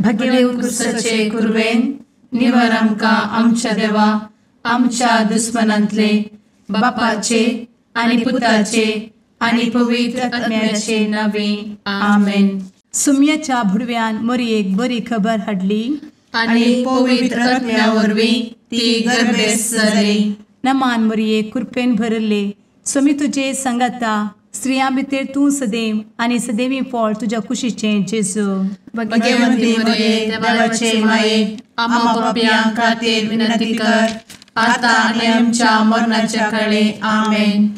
भगेवन कुर्साचे कुर्वेन निवार आमकां आमच्या देवा आमच्या दुस्मनांतले बापाचे आनी पुताचे आनी पवित्र आत्म्याचे नावे आमेन. सुम्याच्या भुडव्यान मरयेक बरी खबर हाडली आनी पवित्र आत्म्या वरवीं ती गर्भेस जाली. नमान मरयेक कृपेन भरले सुमी तुजे संगता स्त्रियां भितर तूं सदैव आनी सदैवी फळ तुज्या कुशीचें जेजू. भगवंती मरिये देवाचे माये आम्हा पाप्यां खातीर विनंती कर आता आनी आमच्या मरणाच्या काळी आमेन.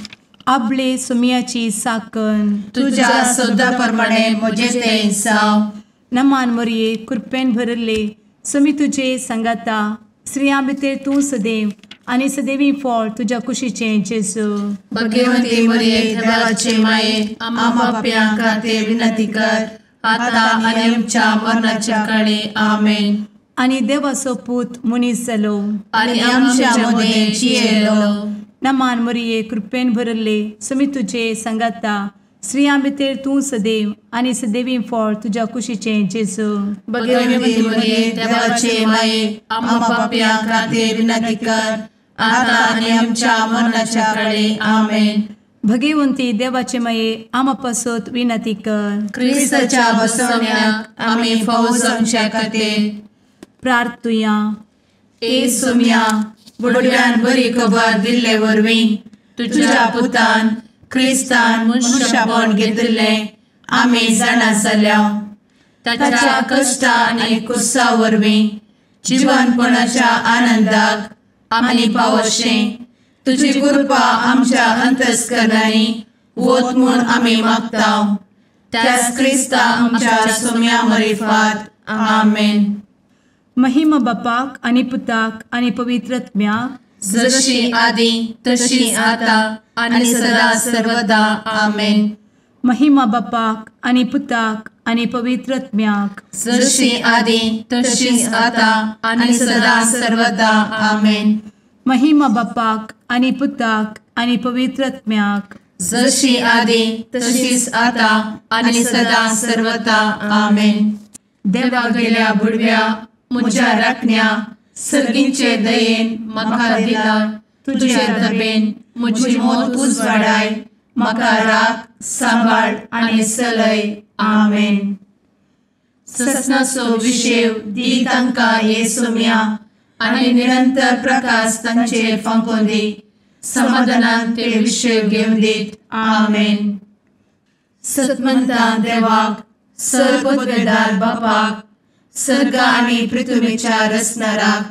आपले सुमयाची साकन तुझ्या सोदा प्रमाणे म्हजे तें जाव. नमान मरये कृपेन भरले सुमी तुजे संगता स्त्रियां भितर तूं सदैव आनी सदैवी फळ तुज्या कुशीचें जेजू. भगवंती मरिये देवाचे माये आम्हा पाप्यां खातीर विनंती कर आता आनी आमच्या मरणाच्या काळी आमेन. आनी देवाचो पूत मनीस जालो आनी आमच्या मदीं जियेलो. नमान मरये कृपेन भरले सुमी तुजे संगता स्त्रियां भितर तूं सदैव आनी सदैवी फळ तुज्या कुशीचें जेजू. भगवंती मरिये देवाचे माये आम्हा पाप्यां खातीर विनंती कर आता आनी आमच्या मरणाच्या काळी आमेन. भगवंती देवाचे माये आमा पासत विनंती कर. क्रिस्ताच्या बसवण्याक आमी फावो जावच्या खातीर प्रार्थुया. ए सुम्या बुडव्यान बरी खबर दिल्ले वरवीं तुज्या पुतान क्रिस्तान मनशापण घेतिल्लें आमी जाणा जाल्या. ताच्या कश्टा आनी कुर्सा वरवीं जिवनपणाच्या आनंदाक आमी पावशें तुजी कृपा आमच्या अंतस्करणांनी वत म्हूण आमी मागतांव. त्याच क्रिस्ता आमच्या सुम्या मरिफात आमेन. महिमा बापाक आनी पुताक आनी पवित्र आत्म्याक जशी आदी तशी आता आनी सदा सर्वदा आमेन. महिमा बापाक आनी पुताक आनी पवित्र आत्म्याक जशी आदी तशीच आता आनी सदा सर्वदा आमेन. महिमा बापाक आनी पुताक आनी पवित्र आत्म्याक जशी आदी तशीच आता आनी सदा सर्वदा आमेन. देवा गेल्या बुडव्या म्हज्या राखण्या सर्गींचे दयेन म्हाका दिला तुजे दबेन म्हजी मोत उजवाडाय म्हाका राख सांबाळ आनी चलय आमेन. ससनाचो विशेव दी तांकां हे सुम्या आनी निरंतर प्रकाश तांचेर फांकून दी. समाधानान ते विशेव घेवन दीत आमेन. सतमंता देवाक सर्वपदवेदार बापाक सर्ग आनी पृथ्वीच्या रचणाराक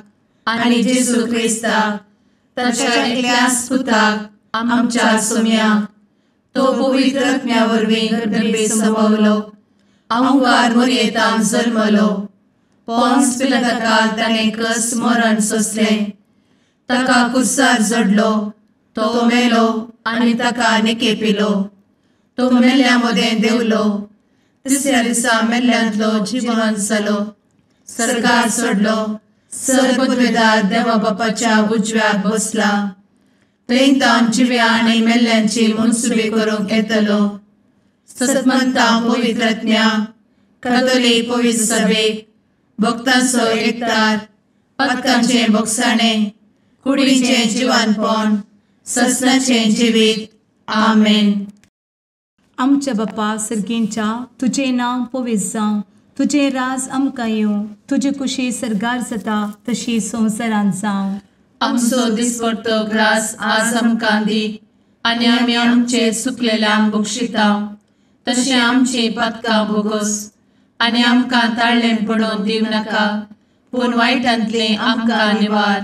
आनी जेजू क्रिस्ताक ताच्या एकल्याच पुताक आमच्या सुम्याक तो पवित्र आत्म्या वरवीं गर्भे संभवलो. अंगार मरयेंत जल्मलो. पोन्स पिलाताकाल ताणें कस मरण सोंसलें. ताका कुर्सार जडलो. तो मेलो आनी ताका निकेपिलो. तो मेल्ल्या मदें देंवलो. तिसऱ्या दिसा मेल्ल्यांतलो जिवंत जालो. सर्गार चडलो. सर्वपदवेदार देवा बापाच्या उजव्याक बसला. थंय तान जिव्या आनी मेल्ल्यांची मनसुबी करूंक येतलो. सतमंता पवित्र आत्म्या कातोलीक पवित्र सभेक भक्तांचो एकठार पातकांचें भोगसाणें कुडीचें जिवनपण ससनाचें जिवीत आमेन. आमच्या बापा सर्गींच्या तुजें नांव पवित्र जावं. तुजें राज आमकां येवं. तुजी कुशी सर्गार जाता तशी संवसारांत जावं. आमचो दिसपडटो ग्रास आज आमकां दी आनी आमी आमचे चुकलेल्यांक बक्षितांव. तशें आमची पातकां भोगोस आनी आमकां ताळ्ळें पडोवन दिव नाका पूण वायटांतलें आमकां निवार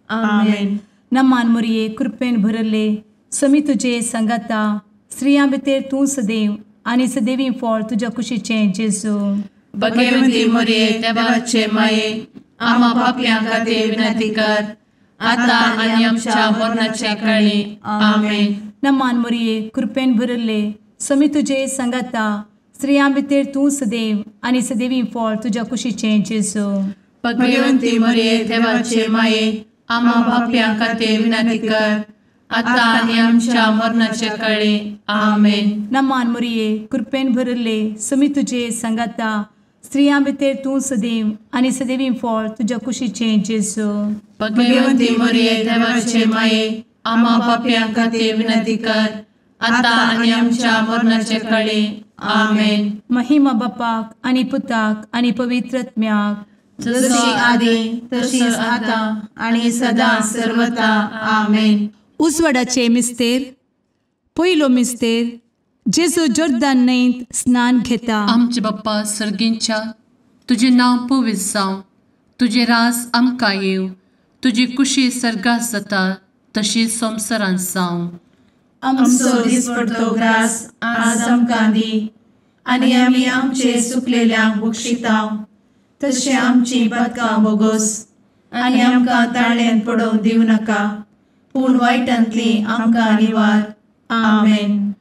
आमेन. नमान मरये कृपेन भरले समी तुजे संगता स्त्रियां भितर तूं सदैव आनी सदैवी फळ तुज्या कुशीचें जेजू. भगवंती मरिये देवाचे माये आम्हा पाप्यां खातीर विनंती कर आता आनी आमच्या मरणाच्या काळी आमेन. नमान मरये कृपेन भरले समी तुजे संगता स्त्रियां भितर तूं सदैव आनी सदैवी फळ तुज्या कुशीचें जेजू. भगवंती मरिये देवाचे माये आम्हा पाप्यां खातीर विनंती कर आता आनी आमच्या मरणाच्या काळी आमेन. नमान मरये कृपेन भरले समी तुजे संगता स्त्रियां भितर तूं सदैव आनी सदैवी फळ तुज्या कुशीचें जेजू. भगवंती मरिये देवाचे माये, आम्हा पाप्यां खातीर विनंती कर, आता आनी आमच्या मरणाचे काळी. आमेन. महिमा बापाक आनी पुताक आनी पवित्र आत्म्याक, जशी आदी तशीच आता आणि सदा सर्वदा. आमेन. उजवाडाचे मिस्तेर. पयलो मिस्तेर, जेजू जोर्दान न्हंयेंत स्नान घेता. आमचे बाप्पा सर्गींच्या, तुझे नांव पवित्र जावं, तुझे राज आमकां येवं, तुजी कुशी सर्गात जाता तशी संवसारांत जावं. आमचो दिसपडटो ग्रास आज आमकां दी, आनी आमी आमचे सुकलेल्यांक बक्षितांव, तशें आमची पातकां बोगोस आनी आमकां ताळ्यान पडोवंक दिवं नाका, पूण वायटांतली आमकां निवार. आमेन.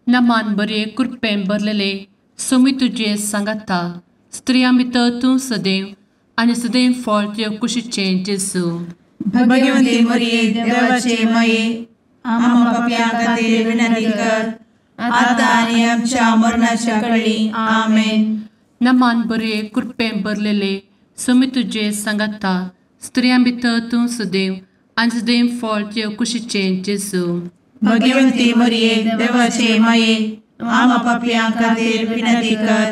नमान बरे कृपेन भरलेले सोमी तुजे सांगाता, स्त्रियां भितर तूं सदैव आनी सदैव फळ तुज्या कुशीचें जेजू. भगवंती मरिये देवाचे माये, आम्हा पाप्यां खातीर विनंती कर, आता आनी आमच्या मरणाच्या काळी. आमेन. नमान बरे कृपेन भरलेले सोमी तुजे सांगाता, स्त्रियां भितर तूं सदैव आनी सदैव फळ तुज्या कुशीचें जेजू. भगवंती मरिये देवाचे माये, आम्हा पाप्यां खातीर विनंती कर,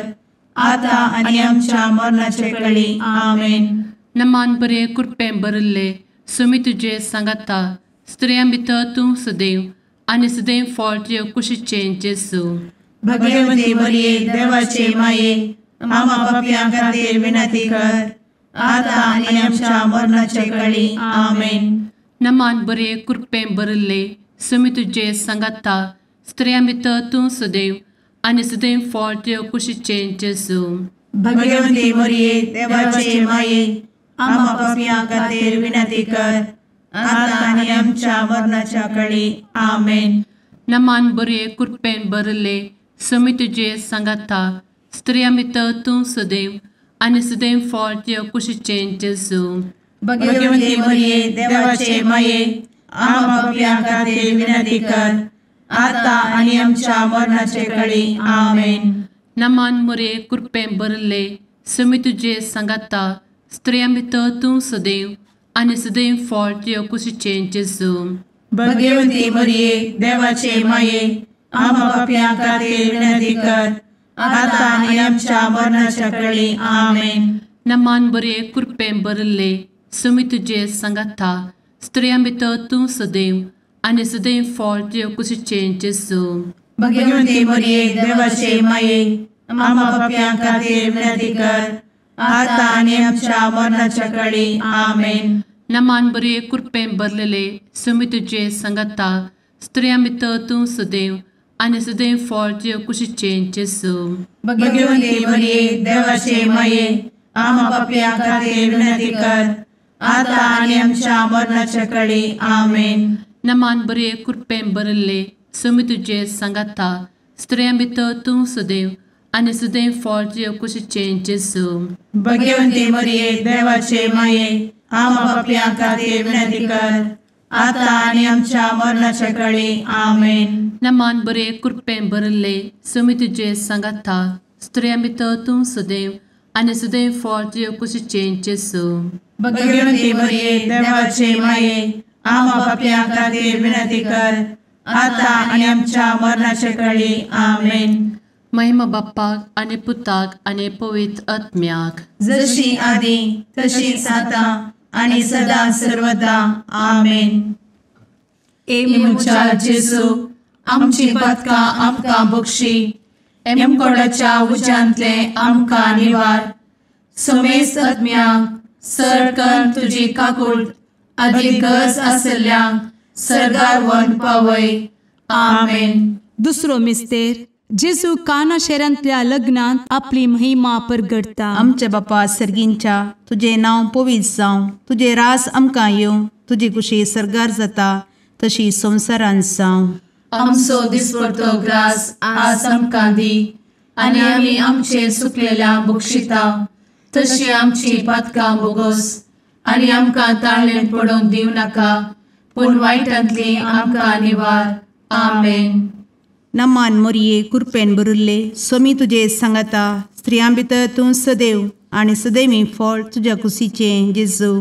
आता आनी आमच्या मरणाचे काळी. आमेन. नमान बरे कृपेन भरले सोमी तुजे सांगाता, स्त्रियां भितर तूं सदैव आनी सदैव फळ तुज्या कुशीचें जेजू. भगवंती मरिये देवाचे माये, आम्हा पाप्यां खातीर विनंती कर, आता आनी आमच्या मरणाचे काळी. आमेन. नमान बरे कृपेन भरले सोमी तुजे सांगाता, स्त्रियां भितर तूं सदैव आनी सदैव फळ तुज्या कुशीचें जेजू. भगवंती मरिये देवाचे माये, आम्हा पाप्यां खातीर विनंती कर, आता आनी आमच्या मरणाच्या काळी. आमेन. नमान बरे कृपेन भरले सोमी तुजे सांगाता, स्त्रियां भितर तूं सदैव आनी सदैव फळ तुज्या कुशीचें जेजू. भगवंती मरिये देवाचे माये, आम्हा पाप्यां खातीर विनंती कर, आता आनी आमच्या मरणाचे काळी. आमेन. नमान बरे कृपेन भरले सोमी तुजे सांगाता, स्त्रियां भितर तूं सदैव आनी सदैव फळ तुज्या कुशीचें जेजू. भगवंती मरिये देवाचे माये, आम्हा पाप्यां खातीर विनंती कर, आता आनी आमच्या मरणाच्या काळी. आमेन. नमान बरे कृपेन भरले सोमी तुजे सांगाता, स्त्रियां भितर तूं सदैव आनी सदैव फळ तुज्या कुशीचें जेजू. भगवंती मरिये देवाचे माये, आम्हा पाप्यां खातीर विनंती कर, आता आनी आमच्या मरणाच्या काळी. आमेन. नमान बरे कृपेन भरलेले सोमी तुजे सांगाता, स्त्रियां भितर तूं सदैव आनी सदैव फळ तुज्या कुशीचें जेजू. भगवंती मरिये देवाचे माये, आम्हा पाप्यां खातीर विनंती कर, आता आनी आमच्या मरणाच्या काळी. आमेन. नमान बरे कृपेन भरले सोमी तुजे सांगाता, स्त्रियां भितर तूं सदैव आनी सदैव फळ तुज्या कुशीचें जेजू. भगवंती मरिये देवाचे माये, आम्हा पाप्यां खातीर विनंती कर, आता आनी आमच्या मरणाच्या काळी. आमेन. नमान बरे कृपेन भरले सोमी तुजे सांगाता, स्त्रियां भितर तूं सदैव आनी सदैव फळ तुज्या कुशीचें जेजू. भगवंती मरिये देवाचे माये, आम्हा पाप्यां खातीर विनंती कर, आता आनी आमच्या मरणाच्या काळी. आमेन. महिमा बाप्पाक आनी पुताक आनी पवित्र आत्म्याक, जशी आदी तशीच आता आनी सदा सर्वदा. आमेन. ए मुचा जेजू, आमची पातकां आमकां बक्षी, एमकोडाच्या उज्यांतले आमकां निवार. सोमेस आत्म्याक सरकन तुजी काकूट, आदी गरज आसल्यांक सर्गार व्हरून पावय. आमेन. दुसरो मिस्तेर. जेजू काना शेरांतल्या लग्नांत आपली महिमा परगडता. आमचे बापा सर्गींच्या, तुझे नांव पवित्र जावं, तुझे रास आमकां येवं, तुजी कुशी सर्गार जाता तशी संवसारांत जावं. आमचो दिसपडटो ग्रास आज आमकां दी, आनी आमी आमचे सुकलेल्यांक बक्षितांव, तशी आमची पातकां बोगोस आनी आमकां ताळ्यान पडोवंक दिवं नाका, पूण वायटांतली आमकां निवार. आमेन. नमान मरिये कृपेन भरुल्ले सोमी तुजे सांगाता, स्त्रियां भितर तूं सदैव आणि सदैवी फळ तुझ्या कुशीचें जेजू.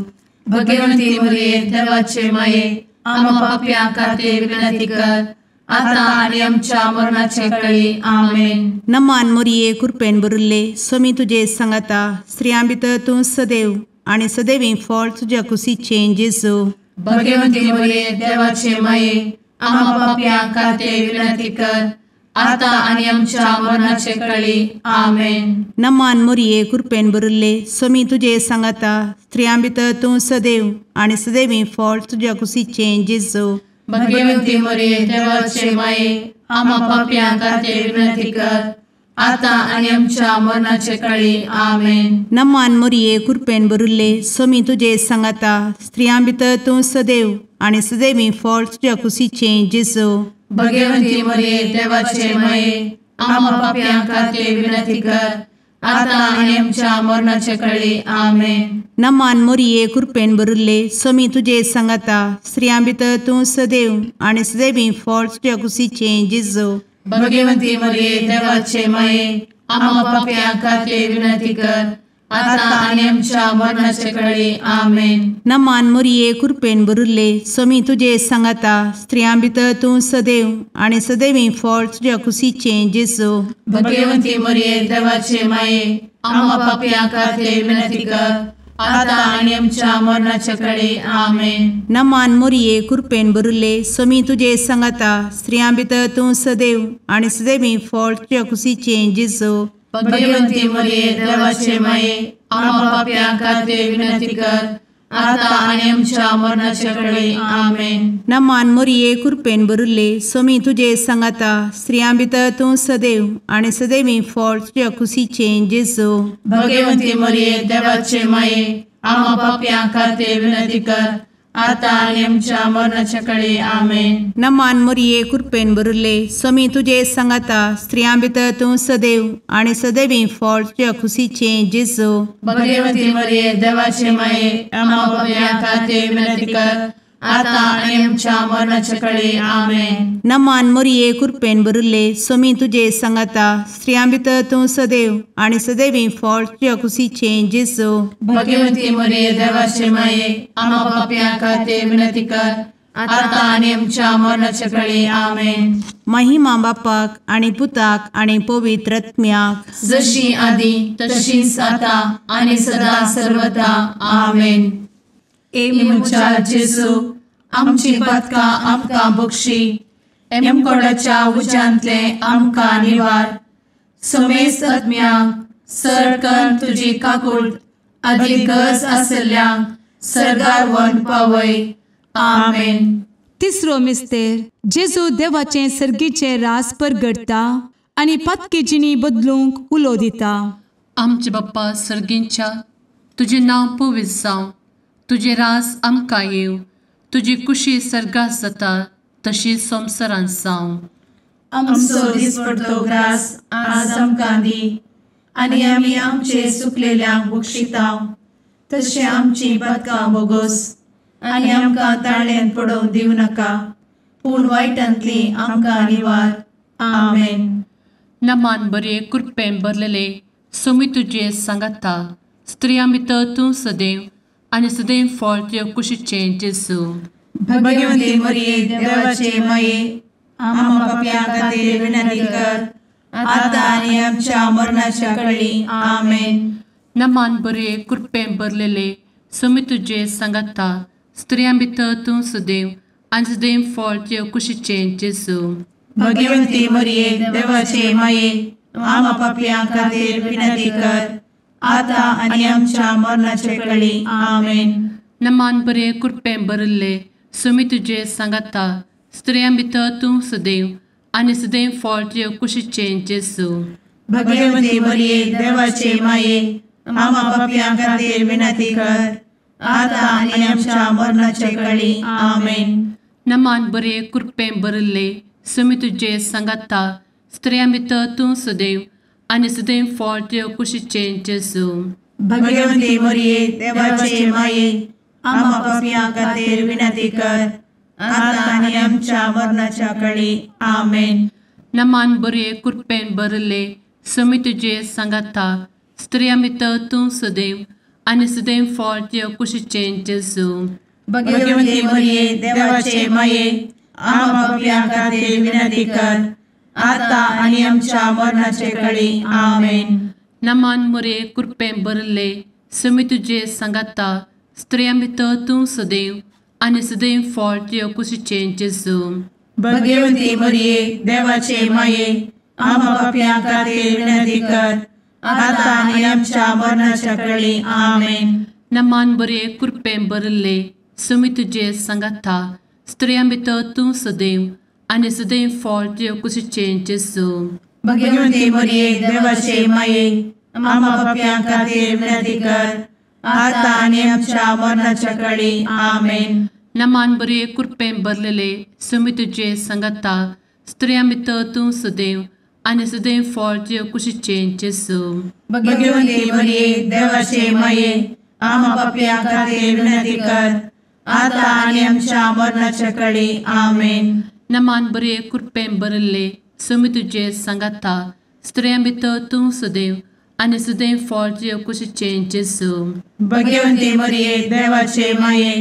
भगवंती मरिये देवाचे माये आम्हा पाप्यां खातीर विनंती कर आता आणि आमच्या मरणाचे काळी आमेन. नमान मोरये कृपेन भरिल्ले स्वामी तुजे सांगाता स्त्रियां भितर तूं सदैव आणि सदैवी फळ तुझ्या कुशीचें जेजू. भगवंती मरिये देवाचे माये आम्हा पाप्यां खातीर विनंती कर आता आणि आमच्या मरणाचे काळी आमेन. नमान मोरये कृपेन भरिल्ले स्वामी तुजे सांगाता स्त्रियां भितर तूं सदैव आणि सदैवी फळ तुझ्या कुशीचें जेजू. भगवंती मरिये देवाचे माये आम्हा पाप्यां खातीर विनंती कर आता आणि आमच्या मरणाचे काळी आमेन. नमान मोरये कृपेन भरिल्ले स्वामी तुजे सांगाता स्त्रियां भितर तूं सदैव आणि सदैवी फळ तुझ्या कुशीचें जेजू. भगवंती मरिये देवाचे माये आम्हा पाप्यां खातीर विनंती कर आता आणि आमच्या मरणाचे काळी आमेन. नमान मोरये कृपेन भरिल्ले स्वामी तुजे सांगाता स्त्रियां भितर तूं सदैव आणि सदैवी फळ तुझ्या कुशीचें जेजू. भगवंती मरिये देवाचे माये आम्हा पाप्यां खातीर विनंती कर आता आणि आमच्या मरणाचे काळी आमेन. नमान मोरये कृपेन भरिल्ले स्वामी तुजे सांगाता स्त्रियां भितर तूं सदैव आणि सदैवी फळ तुझ्या कुशीचें जेजू. भगवंती मरिये देवाचे माये आम्हा पाप्यां खातीर विनंती कर आता आणि आमच्या मरणाचे काळी आमेन. नमान मोरये कृपेन भरिल्ले स्वामी तुजे सांगाता स्त्रियां भितर तूं सदैव आणि सदैवी फळ तुझ्या कुशीचें जेजू. भगवंती मरिये देवाचे माये आम्हा पाप्यां खातीर विनंती कर आता आणि आमच्या मरणाचे काळी आमेन. नमान मोरये कृपेन भरिल्ले स्वामी तुजे सांगाता स्त्रियां भितर तूं सदैव आणि सदैवी फळ तुझ्या कुशीचें जेजू. भगवंती मरिये देवाचे माये आम्हा पाप्यां खातीर विनंती कर आता आणि आमच्या मरणाचे काळी आमेन. नमान मोरये कृपेन भरिल्ले स्वामी तुजे सांगाता स्त्रियां भितर तूं सदैव आणि सदैवी फळ तुझ्या कुशीचें जेजू. भगवंती मरिये देवाचे माये आम्हा पाप्यां खातीर विनंती कर आता आणि आमच्या मरणाचे काळी आमेन. नमान मोरये कृपेन भरिल्ले स्वामी तुजे सांगाता स्त्रियां भितर तूं सदैव आणि सदैवी फळ तुझ्या कुशीचें जेजू. भगवंती मरिये देवाचे माये आम्हा पाप्यां खातीर विनंती कर आता आणि आमच्या मरणाचे काळी आमेन. महिमा बापाक आणि पुताक आणि पवित्र आत्म्याक जशी आधी तशीच आता आणि सदा सर्वदा आमेन. मुचा जेजू आमची पदकां आमकां बक्षी एमकोडाच्या उज्यांतले आमकां निवार. समेस्त आत्म्यांक सरकन तुजी काकूट अधिक गरज आसल्ल्यांक सरगार व्हरून पावय. आमेन. तिसरो मिस्तेर जेजू देवाचें सर्गीचें रास परगडटा आनी पातकी जिणी बदलूंक उलो दिता. आमचे बाप्पा सर्गींच्या तुजें नांव पवित्र जावं, तुजें रास आमकां येव, तुजी कुशी सर्गास जाता तशीच संवसारांत जावं. आमचो दिसपडटो ग्रास आज आमकां दी आनी आमी आमचे चुकलेल्यांक बक्षितांव तशें आमची पदकां बोगोस आनी आमकां ताळ्यान पडोवंक दिवं नाका पूण वायटांतली आमकां निवार. आमेन. नमान बरे कृपेन भरलेले सोमी तुजे सांगाता स्त्रियां भितर तूं सदैव आनी सदैव फळ तुज्या कुशीचें जेजू. भगवंती मरिये देवाचे माये आम्हा पाप्यां खातीर विनंती कर आता आनी आमच्या मरणाच्या काळी. आमेन. नमान बरे कृपेन भरलेले सोमी तुजे सांगाता स्त्रियां भितर तूं सदैव आनी सदैव फळ तुज्या कुशीचें जेजू. भगवंती मरिये देवाचे माये आम्हा पाप्यां खातीर विनंती कर आता आनी आमच्या मरणाचे काळी. आमेन. नमान बरे कृपेन भरले सोमी तुजे सांगाता स्त्रियां भितर तूं सदैव आनी सदैव फळ तुज्या कुशीचें जेजू. भगवंती मरिये देवाचे माये आम्हा पाप्यां खातीर विनंती कर आता आनी आमच्या मरणाचे काळी. आमेन. नमान बरे कृपेन भरले सोमी तुजे सांगाता स्त्रियां भितर तूं सदैव आनी सदैव फळ तुज्या कुशीचें जेजू. भगवंती मरिये देवाचे माये आम्हा पाप्यां खातीर विनंती कर आता आनी आमच्या मरणाच्या काळी. आमेन. नमान बरे कृपेन भरले सुमी तुझे सांगाता स्त्रियां भितर तूं सदैव आनी सदैव फळ तुझ्या कुशीचें जेजू भगवंती मरिये देवाचे माये आम्हा पापियां खातीर विनंती कर आता आनी आमच्या मरणाचे काळी आमेन. नमान मोरे कृपें भरले सुमी तुझे सांगाता स्त्रियां भितर तूं सदैव आनी सदैव फळ तुझ्या कुशीचें जेजू भगवंती मरिये देवाचे माये आम्हा पापियां खातीर विनंती कर आता आनी आमच्या मरणाच्या काळी आमेन. नमान बरे कृपें भरले सुमी तुझे सांगाता स्त्रियां भितर तूं सदैव आनी सदैव फळ तुझ्या कुशीचें जेजू भगवंती मरिये देवाचे माये आम्हा पापियां खातीर विनंती कर आता आनी आमच्या मरणाच्या काळी आमेन. नमान बरे कृपें भरलेले सुमी तुझे सांगाता स्त्रियां भितर तूं सदैव आनी सदैव फळ तुझ्या कुशीचें जेजू भगवंती मरिये देवाचे माये आम्हा पापियां खातीर विनंती कर आता आनी आमच्या मरणाच्या काळी आमेन. नमान बरे कृपें भरले सुमी तुझे सांगाता स्त्रियां भितर तूं सदैव आनी सदैव फळ तुझ्या कुशीचें जेजू भगवंती मरिये देवाचे माये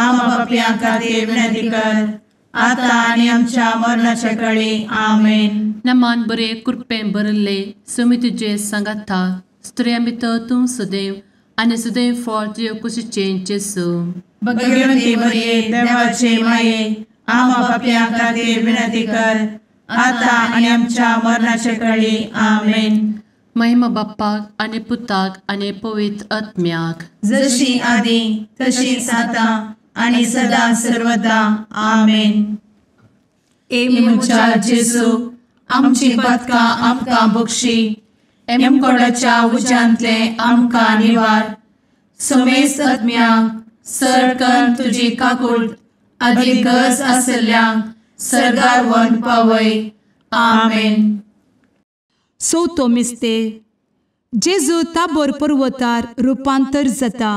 आम्हा पापियां खातीर विनंती कर आता आनी आमच्या मरणाच्या काळी आमेन. नमान बरे कृपें भरले सुमी तुझे सांगाता स्त्रियां भितर तूं सदैव आनी सदैव फळ तुझ्या कुशीचें जेजू भगवंती मरिये देवाचे माये आम्हा पापियां खातीर विनंती कर आता आनी आमच्या मरणाच्या काळी आमेन. महिमा बाप्पाक आनी पुताक आनी पवित्र आत्म्याक जशी आदी तशीच आता आनी सदा सर्वदा आमेन. मुचा जेजू आमची पदकां आमकां बक्षी एमकोडाच्या उज्यांतले आमकां निवार समेस्त आत्म्यांक सरकन तुजी काकूट अधिक गरज आसल्यांक सरगार व्हरून पावय. आमेन. चवथो मिस्तेर जेजू ताबोर पर्वतार रुपांतर जाता.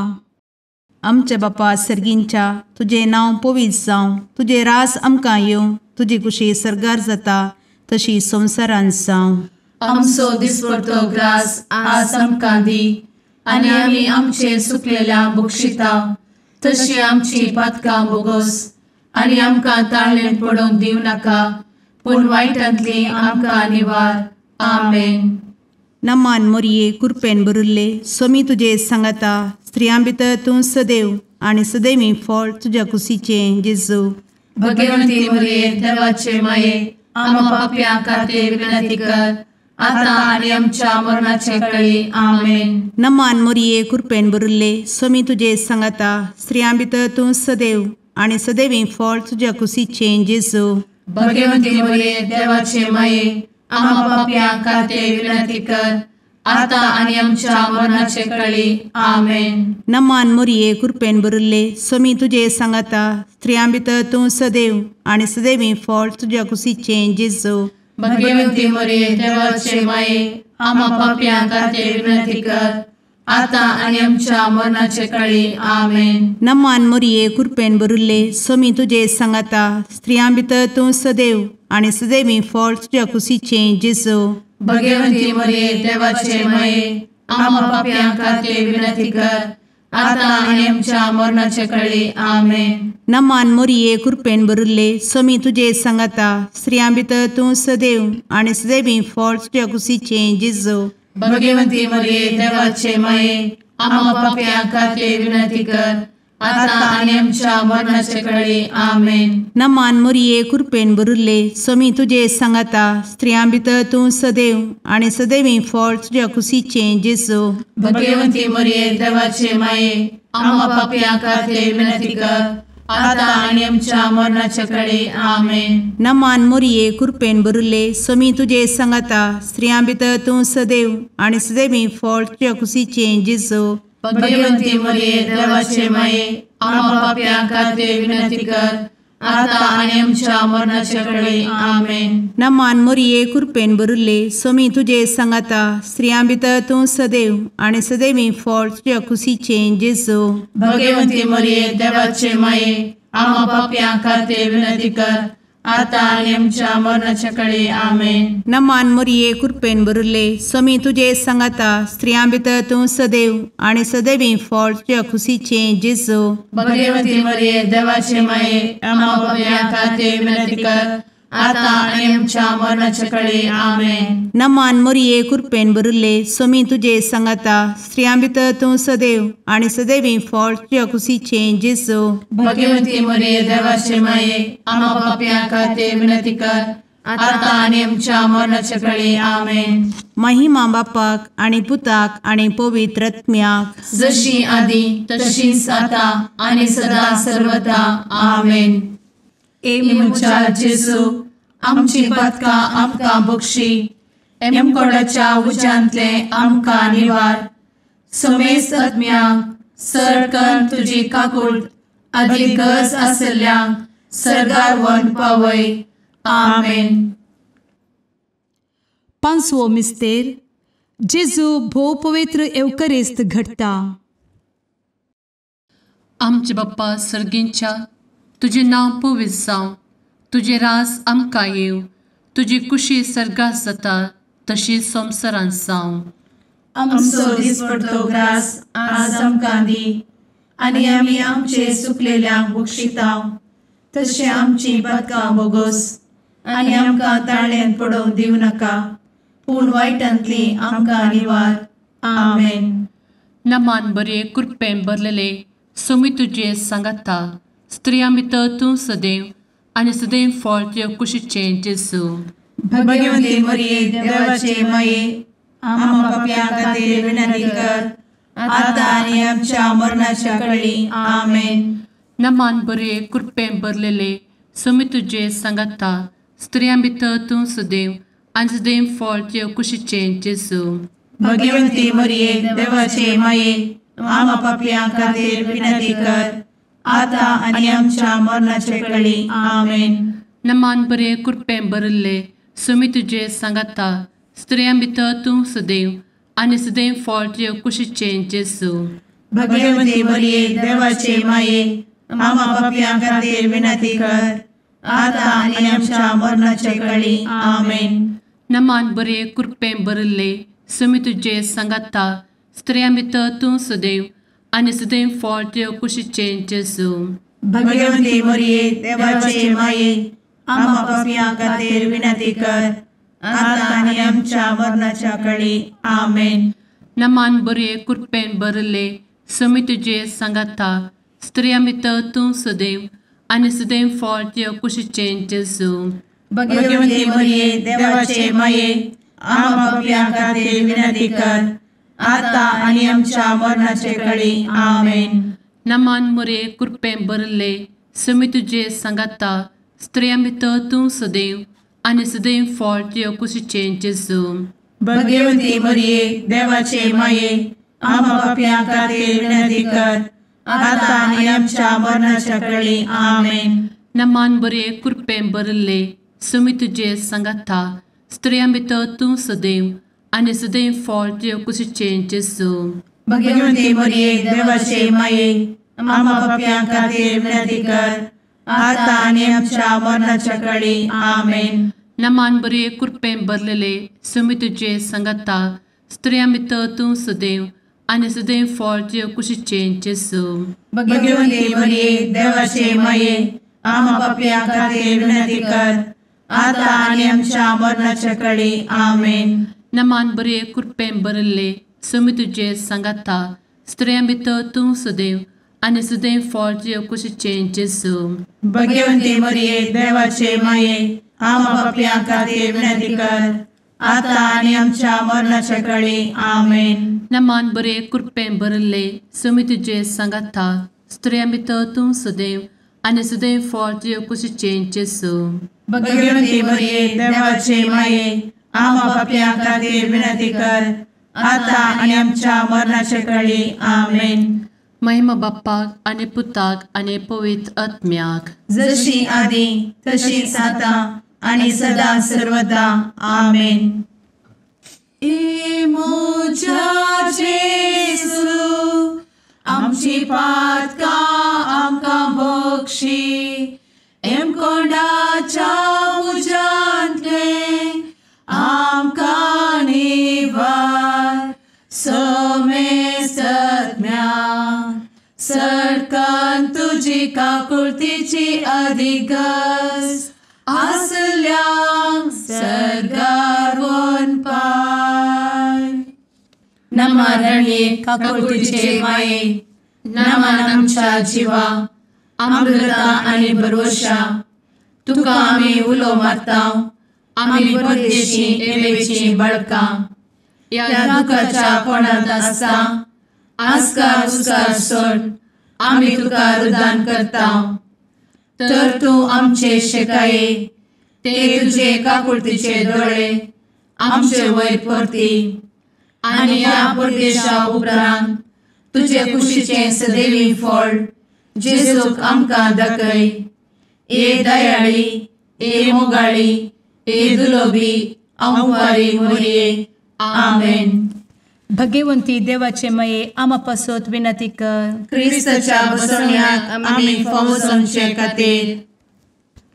आमच्या बापा सर्गींच्या तुझे नांव पवित्र जावं, तुझे रास आमकां येवं, तुजी कुशी सरगार जाता तशी संवसारांत जावं. आमचो दिसपडटो ग्रास आज आमकां दी आनी आमी आमचे सुकलेल्यांक बक्षिता तशी आमची पातकां बोगोस आनी आमकां ताळ्ळेन पडोवंक दिवं नाका पूण वायटांतली आमकां निवार. आमेन. नमान मोरये कृपेन भरिल्ले सोमी तुजे सांगाता स्त्रियां भितर तूं सदैव आनी सदैवी फळ तुज्या कुशीचें जेजू भगवंती मरिये देवाचे माये आम्हा पापियां खातीर विनंती कर आता आनी आमच्या मरणाचे काळी. आमेन. नमान मोरये कृपेन भरिल्ले सोमी तुजे सांगाता स्त्रियां भितर तूं सदैव आनी सदैवी फळ तुज्या कुशीचें जेजू भगवंती मरिये देवाचे माये आम्हा पापियां खातीर विनंती कर आता आनी आमच्या मरणाचे काळी. आमेन. नमान मोरये कृपेन भरिल्ले सोमी तुजे सांगाता स्त्रियां भितर तूं सदैव आनी सदैवी फळ तुज्या कुशीचें जेजू भगवंती मरिये देवाचे माये आम्हा पापियां खातीर विनंती कर आता आनी आमच्या मरणाचे काळी. आमेन. नमान मोरये कृपेन भरिल्ले सोमी तुजे सांगाता स्त्रियां भितर तूं सदैव आनी सदैवी फळ तुज्या कुशीचें जेजू भगवंती मरिये देवाचे माये आम्हा पापियां खातीर विनंती कर आता आनी आमच्या मरणाचे काळी. आमेन. नमान मोरये कृपेन भरिल्ले सोमी तुजे सांगाता स्त्रियां भितर तूं सदैव आनी सदैवी फळ तुज्या कुशीचें जेजू भगवंती मरिये देवाचे माये आम्हा पापियां खातीर विनंती कर आता आनी आमच्या मरणाचे काळी. आमेन. नमान मोरये कृपेन भरिल्ले सोमी तुजे सांगाता स्त्रियां भितर तूं सदैव आनी सदैवी फळ तुज्या कुशीचें जेजू भगवंती मरिये देवाचे माये आम्हा पापियां खातीर विनंती कर आता आनी आमच्या मरणाचे काळी. आमेन. नमान मोरये कृपेन भरिल्ले सोमी तुजे सांगाता स्त्रियां भितर तूं सदैव आनी सदैवी फळ तुज्या कुशीचें जेजू भगवंती मरिये देवाचे माये आम्हा पापियां खातीर विनंती कर आता आनी आमच्या मरणाचे काळी. आमेन. नमान मोरये कृपेन भरिल्ले सोमी तुजे सांगाता स्त्रियां भितर तूं सदैव आनी सदैवी फळ तुज्या कुशीचें जेजू भगवंती मरिये देवाचे माये आम्हा पापियां खातीर विनंती कर आता आणि आमच्या मरणाच्या काळी आमेन. नमान मोरये कृपेन बरुले स्वामी तुझे सांगाता स्त्रियां भितर तूं सदैव आणि सदैवी फळ तुझ्या खुशीचे जेजू. भगवती मरिये देवाचे माये आम्हा पापियां खातीर विनंती कर, आता आणि आमच्या मरणाच्या काळी आमेन. नमान मोरये कृपेन बरुले स्वामी तुझे सांगाता स्त्रियां भितर तूं सदैव आणि सदैवी फळ तुझ्या खुशीचे जेजू. भगवती मरिये देवाचे माये आम्हा पापियां खातीर विनंती कर, आता आणि आमच्या मरणाच्या काळी आमेन. महिमा बापाक आणि पुताक आणि पवित्र आत्म्याक, जशी आधी तशीच आता आणि सदा सर्वदा आमेन. ए मुचा जेजू आमची पदकां आमकां बक्षी, एमकोडाच्या उज्यांतले आमकां निवार. समेस्त आत्म्यांक सरकन तुजी काकूट अधिक गरज आसल्ल्यांक सर्गार व्हरून पावय. आमेन. पांचवो मिस्तेर जेजू भोव पवित्र एवकरेस्त घडटा. आमचे बाप्पा सर्गींच्या तुझे नाव पवित्र जावं, तुझे राज आमकां येव, तुजी कुशी सर्गात जाता तशी संवसारांत जावं. आमचो दिसपडटो ग्रास आज आमकां दी, आनी आमी आमचे सुकलेल्यांक बक्षिताव. तशें आमची पदकां बोगोस आनी आमकां ताळ्यान पडोवंक दिवं नाका, पूण वायटांतली आमकां निवार. आमेन. नमान बरे कृपेन भरलेले स्वामी तुझे सांगाता स्त्रियां भितर तूं सदैव आणि सदैव फळ तुझ्या कुशीचे जेजू. भगवती मरिये देवाचे माये आम्हा पापियां खातीर विनंती कर, आता आनी आमच्या मरणाच्या काळी आमेन. नमान बरे कृपेन भरलेले स्वामी तुझे सांगाता स्त्रियां भितर तूं सदैव आणि सदैव फळ तुझ्या कुशीचे जेजू. भगवती मरिये देवाचे माये आम्हा पापियां खातीर विनंती कर, आता आनी आमच्या मरणाच्या काळी आमेन. नमान बरे कृपेन भरले स्वामी तुझे सांगाता स्त्रियां भितर तूं सदैव आणि सदैव फळ तुझ्या कुशीचे जेजू. भगवती मरिये देवाचे माये आम्हा पापियां खातीर विनंती कर, आता आनी आमच्या मरणाच्या काळी आमेन. नमान बरे कृपेन भरले स्वामी तुझे सांगाता स्त्रियां भितर तूं सदैव आणि सदैव फळ तुझ्या कुशीचे जेजू. भगवती मरिये देवाचे माये आम्हा पापियां खातीर विनंती कर, आता आनी आमच्या मरणाच्या काळी आमेन. नमान बरे कृपेन भरले स्वामी तुझे सांगाता स्त्रियां भितर तूं सदैव आणि सदैव फळ तुझ्या कुशीचे जेजू. भगवती मरिये देवाचे माये आम्हा पापियां खातीर विनंती कर, आता आनी आमच्या मरणाच्या काळी आमेन. नमान बरे कृपेन भरले स्वामी तुझे सांगाता स्त्रियां भितर तूं सदैव आणि सदैव फळ तुझ्या कुशीचे जेजू. भगवती मरिये देवाचे माये आम्हा पापियां खातीर विनंती कर, आता आनी आमच्या मरणाच्या काळी आमेन. नमान बरे कृपेन भरले स्वामी तुझे सांगाता स्त्रियां भितर तूं सदैव आणि सदैव फळ तुझ्या कुशीचे जेजू. भगवती मरिये देवाचे माये आम्हा पापियां खातीर विनंती कर, आता आनी आमच्या मरणाच्या काळी आमेन. नमान बरे कृपेन भरलेले स्वामी तुझे सांगाता स्त्रियां भितर तूं सदैव आणि सदैव फळ तुझ्या कुशीचे जेजू. भगवती मरिये देवाचे माये आम्हा पापियां खातीर विनंती कर, आता आनी आमच्या मरणाच्या काळी आमेन. नमान बरे कृपेन भरले स्वामी तुझे सांगाता स्त्रियां भितर तूं सदैव आणि सदैव फळ तुझ्या कुशीचे जेजू. भगवती मरिये देवाचे माये आम्हा पापियां खातीर विनंती कर, आता आनी आमच्या मरणाच्या काळी आमेन. नमान बरे कृपेन भरले स्वामी तुझे सांगाता स्त्रियां भितर तूं सदैव आणि सदैव फळ तुझ्या कुशीचे जेजू. भगवती मरिये देवाचे माये आम्हा पापियां खातीर विनंती कर, आता आनी आमच्या मरणाच्या काळी आमेन. महिमा बाप्पाक आणि पुताक आणि पवित्र आत्म्याक, जशी आधी तशीच आता आणि सदा सर्वदा आमेन. ए मोजा जेसू आमची पातकां आमकां बक्षी, एम कोंडाच्या तुजी काकुळतीची अधिगस आसल्या सरगार वन पाय. नमारणी काकुळतीचे माये नमान आमच्या जिवा अमृता आणि भरोशा तुका आम्ही उलो मारता. आम्ही परदेशी येवेची बळका या दुःखाच्या कोणात असता आस्कार उस्कार सोड आम्ही तुका रुदान करता. तर तू आमचे शेकाये ते तुझे काकुळतीचे डोळे आमचे वयर परती आणि या परदेशा उपरांत तुझे कुशीचे सदैवी फळ जेजूक आमकां दाखय. ए दयाळी ए मोगाळी ए दुलोबी अंवारी मोरये. आमेन. भगवंती देवाचे मये आमापासोत विनंती कर. क्रिस्ताच्या बसवण्याक आम्ही फावो समचे खातीर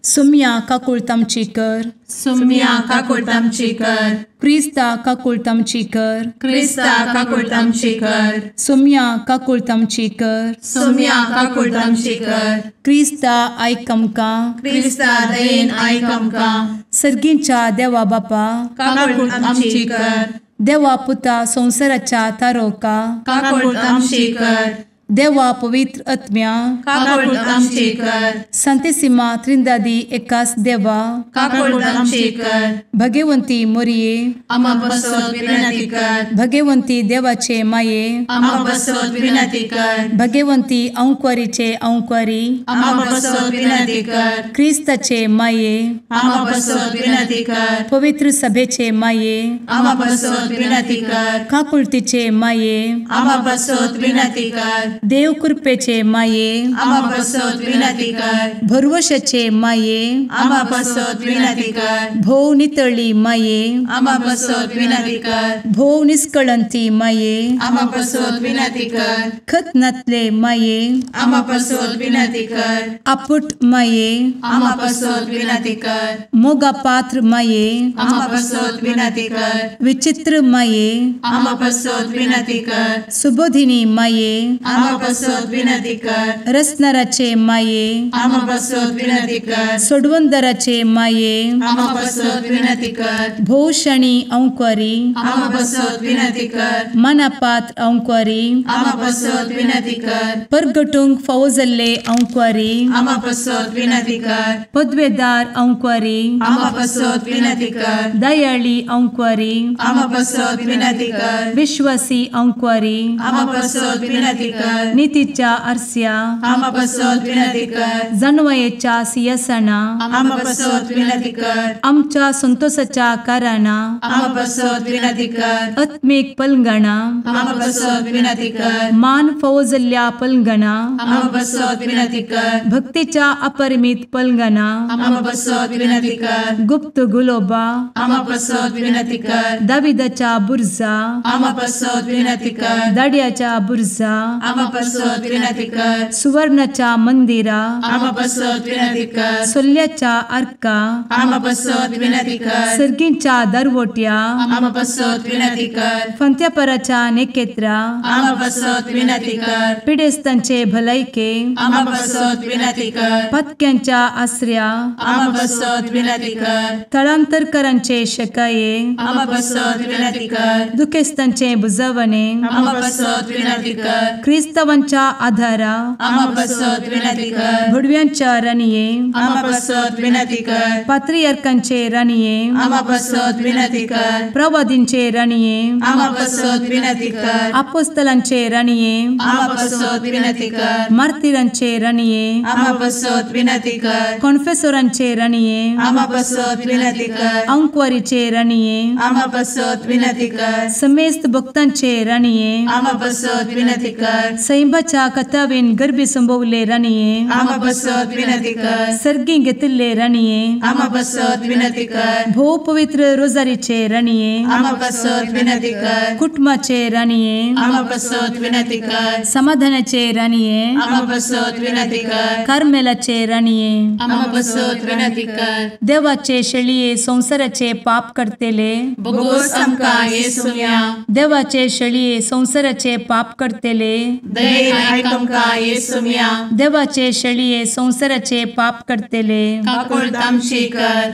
सुम्या काकुळतामची कर. सुम्या काकुळतामची कर. क्रिस्ता काकुळतामची कर. क्रिस्ता काकुळतामची कर. सुम्या काकुळतामची कर. सुम्या काकुळतामची कर. क्रिस्ता आयक आमकां. क्रिस्ता दयेन आयक आमकां. सर्गींच्या देवा बापा काकुळतामची कर. देवा पुता संसाराच्या तारोका काकुळतामची कर. देवा पवित्र आत्म्या काकुळतामची कर. सांतेसिमा त्रिंदादी एकाच देवा काकुळतामची कर. भगवंती मोरये आम्हा बसवत विनंती कर. भगवंती देवाचे माये आम्हा बसवत विनंती कर. भगवंती अंक्वारीचे अंक्वारी आम्हा बसवत विनंती कर. ख्रिस्ताचे माये आम्हा बसवत विनंती कर. पवित्र सभेचे माये आम्हा बसवत विनंती कर. काकुळतीचे माये आम्हा बसवत विनंती कर. देव कृपेचे माये आम्हा बसवत विनंती कर. भरवशाचे माये आम्हा बसवत विनंती कर. भोव नितळी माये आम्हा बसवत विनंती कर. भोव निष्कळंती माये आम्हा बसवत विनंती कर. खतनातले माये आम्हा बसवत विनंती कर. आपुट माये आम्हा बसवत विनंती कर. मोगा पात्र माये आम्हा बसवत विनंती कर. विचित्र माये आम्हा बसवत विनंती कर. सुबोधिनी माये आम्हा बसवत विनंती कर. रसनाराचे माये आम्हा बसवत विनंती कर. सोडवंदराचे माये आम्हा बसवत विनंती कर. भोषणी अंक्वारी आम्हा बसवत विनंती कर. मनापात्र अंक्वारी आम्हा बसवत विनंती कर. परगटूंक फौजल्ले अंक्वारी आम्हा बसवत विनंती कर. पदवेदार अंक्वारी आम्हा बसवत विनंती कर. दयाळी अंक्वारी आम्हा बसवत विनंती कर. विश्वासी अंक्वारी आम्हा बसवत विनंती कर. नीतीच्या आरस्या आम्हा बसवत विनंती कर. जणवयेच्या सिंहासना आम्हा बसवत विनंती कर. आमच्या संतोषाच्या कारणा आम्हा बसवत विनंती कर. आत्मिक पलंगणा आम्हा बसवत विनंती कर. मान फौजल्ल्या पलंगणा आम्हा बसवत विनंती कर. भक्तीच्या अपरिमित पलंगणा आम्हा बसवत विनंती कर. गुप्त गुलोबा आम्हा बसवत विनंती कर. दाविदाच्या बुरजा आम्हा बसवत विनंती कर. दाड्याच्या बुरजा आम्हा बसवत विनंती कर. सुवर्णाच्या मंदिरा आम्हा बसवत विनंती कर. सोल्याच्या अर्का आम्हा बसवत विनंती कर. सर्गींच्या दरवोट्या आम्हा बसवत विनंती कर. फंत्यापराच्या नेकेत्रा आम्हा बसवत विनंती कर. पिडेस्तांचे भलायके आम्हा बसवत विनंती कर. पथक्यांच्या आश्रया आम्हा बसवत विनंती कर. स्थळांतरकरांचे शकाये आम्हा बसवत विनंती कर. दुखेस्तांचे बुजावणे आम्हा बसवत विनंती कर. ख्रिस्तवांच्या आधारा आम्हा बसवत विनंती कर. भडव्यांच्या राणीये आम्हा बसवत विनंती कर. पात्रियार्कांचे राणीये आम्हा बसवत विनंती कर. प्रवादींचे राणीये आम्हा बसवत विनंती कर. अपोस्तलांचे राणीये आम्हा बसवत विनंती कर. मार्तिरांचे राणीये आम्हा बसवत विनंती कर. कॉन्फेसोरांचे राणीये आम्हा बसवत विनंती कर. अंक्वारीचे राणीये आम्हा बसवत विनंती कर. समेस्त भक्तांचे राणीये आम्हा बसवत विनंती कर. सैंबाच्या कथावेन गर्भी संभवले राणीये आम्हा बसवत विनंती कर. सर्गी घेतले राणीये आम्हा बसवत विनंती कर. भो पवित्र रोजारीचे राणीये आम्हा बसवत विनंती कर. कुटुंबाचे राणीये आम्हा बसवत विनंती कर. समाधानाचे राणीये आम्हा बसवत विनंती कर. कार्मेलाचे राणीये आम्हा बसवत विनंती कर. देवाचे शेळीये संसाराचे पाप करतेले बघोस आमकां येसूया. देवाचे शेळीये संसाराचे पाप करतेले दये आयक आमकां येसू मिया देवाचे शेळये संवसाराचे पाप करतेले काकूळ आमची कर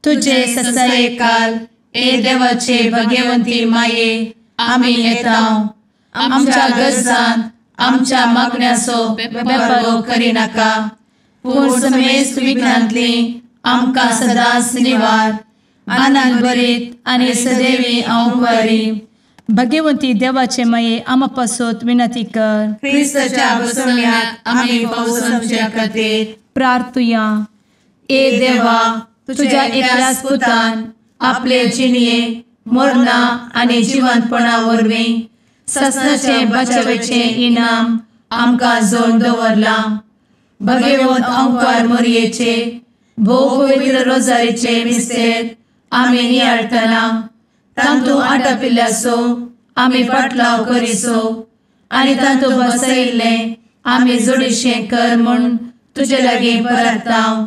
तुझे ससाये काल ए देवाचे भगवंती माये आमी येता आमच्या गरजांत आमच्या मागण्याचो बेपारो करी नाका पूण समेस्त विघ्नांतली आमकां सदांच निवार आनंद बरीत आनी सदैवी आंवकारी भगवंती देवाचे माये आमा पासत विनंती कर क्रिस्ताच्या बसवण्यात आमी पावस आमच्या खातीर प्रार्थुया ए देवा तुझ्या एकल्याच पुतान आपले जिणये मरणा आनी जिवंतपणा वरवीं ससनाचे बचावेचे इनाम आमकां जोड दवरला भगवंत आंवकार मोरयेचे भोव पवित्र रोजारीचे मिस्तेर आमी नियाळटना तांतू आटापिल्ल्याचो आमी पाटलाव करिसो आनी तांतू बसयिल्ले आमी जोडीशें कर म्हूण तुजे लागीं परतांव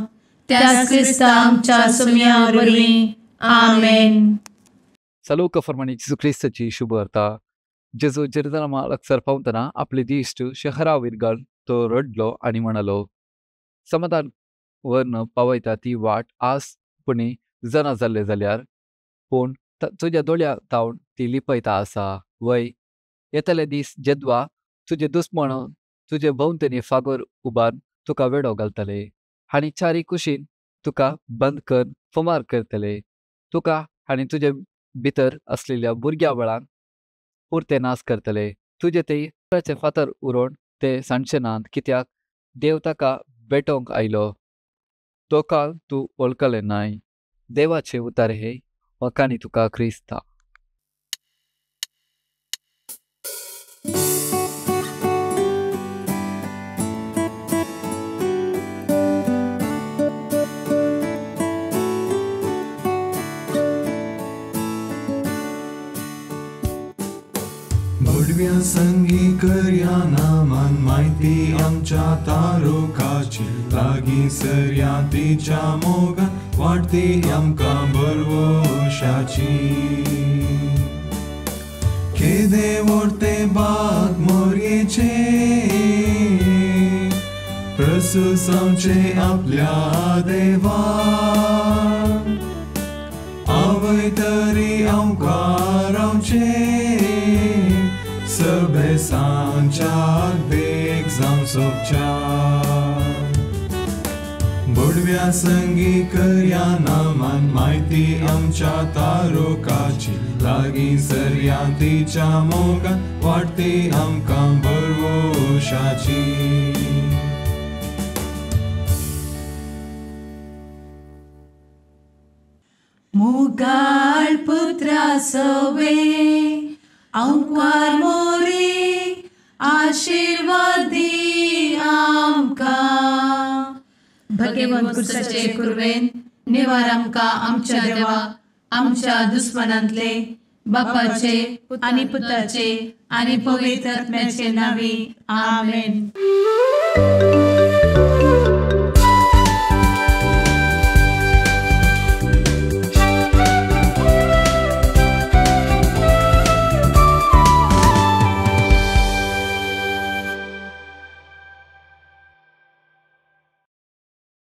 त्याच क्रिस्ता आमच्या सुम्या वरवीं आमेन. Saluka farmani Jesu Kristaची शुभ अर्था. जेजू जेरुसलेमाक लागसार पावतना आपले दिश्ट शहराविरगाल तो रडलो आनी म्हणलो, समाधान वर्ण पावयता ती वाट आसपणी जना जाल्ले जाल्यार पूण तुज्या दोळ्या तावन ती लिपयता आसा. वय येतले दीस जेद्वा तुजे दुस्मण तुजे भोंवतणी फागोर उबार तुका वेडो घालतले आनी चारी कुशीन तुका बंद कर फमार करतले. तुका आनी तुजे भितर असलेल्या भुरग्या बळांक पुरते नाश करतले. तुजे ते फातर उरोवन ते सांडचे नात, कित्याक देव ताका भेटोवंक आयलो. तो काळ तूं वळखले नाय. देवाचे उतार हे वकानी तुका क्रिस्ता. भडव्या संगी करया नामान माहिती आमच्या तारोकाची लागीं सरया तिच्या मोगान वाटती आमकां बरवशाची. केदे व्हरते बाग मोरयेचे प्रसूस आमचे आपल्या देवा. आवय तरी आमकां रावचे सबे सांच्याक देख जावं सोबच्या. बुडव्या संगी करया नामान माहिती आमच्या तारोकाची लागीं सरया तिच्या मोगान वाटती आमकां बरवशाची. मुगाळ पुत्रा सवे आंवकार मोरी आशीर्वाद दी आमकां. भगवंत कुर्साचे कुरवेन निवार आमकां आमच्या देवा आमच्या दुस्मनांतले बापाचे आनी पुताचे आनी पवित्र आत्म्याचे नावी आमेन.